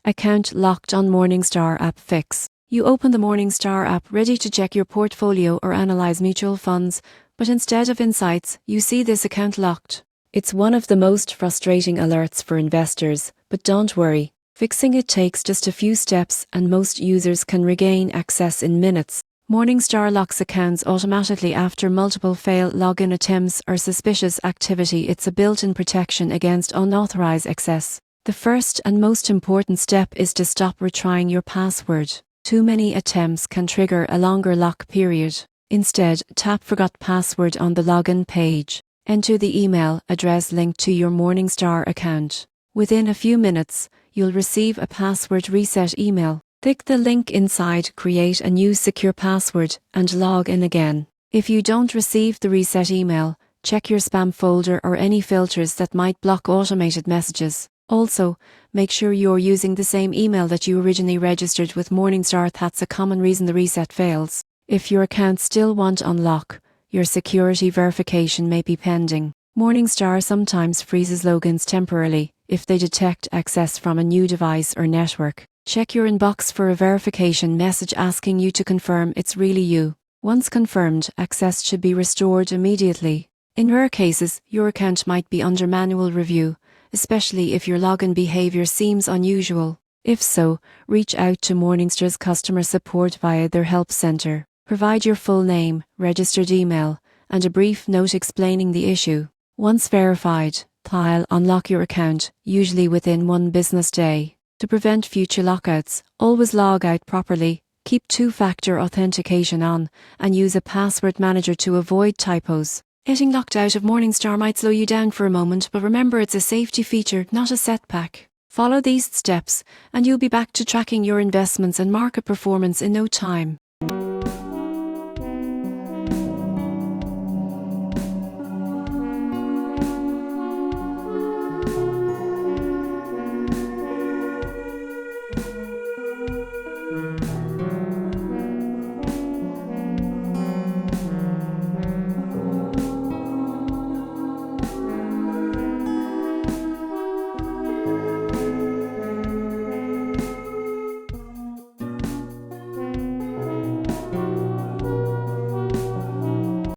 Account locked on Morningstar App Fix. You open the Morningstar app ready to check your portfolio or analyze mutual funds, but instead of insights, you see this account locked. It's one of the most frustrating alerts for investors, but don't worry. Fixing it takes just a few steps and most users can regain access in minutes. Morningstar locks accounts automatically after multiple failed login attempts or suspicious activity. It's a built-in protection against unauthorized access. The first and most important step is to stop retrying your password. Too many attempts can trigger a longer lock period. Instead, tap Forgot Password on the login page. Enter the email address linked to your Morningstar account. Within a few minutes, you'll receive a password reset email. Click the link inside, create a new secure password, and log in again. If you don't receive the reset email, check your spam folder or any filters that might block automated messages. Also, make sure you're using the same email that you originally registered with Morningstar. That's a common reason the reset fails. If your account still won't unlock, your security verification may be pending. Morningstar sometimes freezes logins temporarily if they detect access from a new device or network. Check your inbox for a verification message asking you to confirm it's really you. Once confirmed, access should be restored immediately. In rare cases, your account might be under manual review, especially if your login behavior seems unusual. If so, reach out to Morningstar's customer support via their help center. Provide your full name, registered email, and a brief note explaining the issue. Once verified, they'll unlock your account, usually within 1 business day. To prevent future lockouts, always log out properly, keep two-factor authentication on, and use a password manager to avoid typos. Getting locked out of Morningstar might slow you down for a moment, but remember it's a safety feature, not a setback. Follow these steps, and you'll be back to tracking your investments and market performance in no time.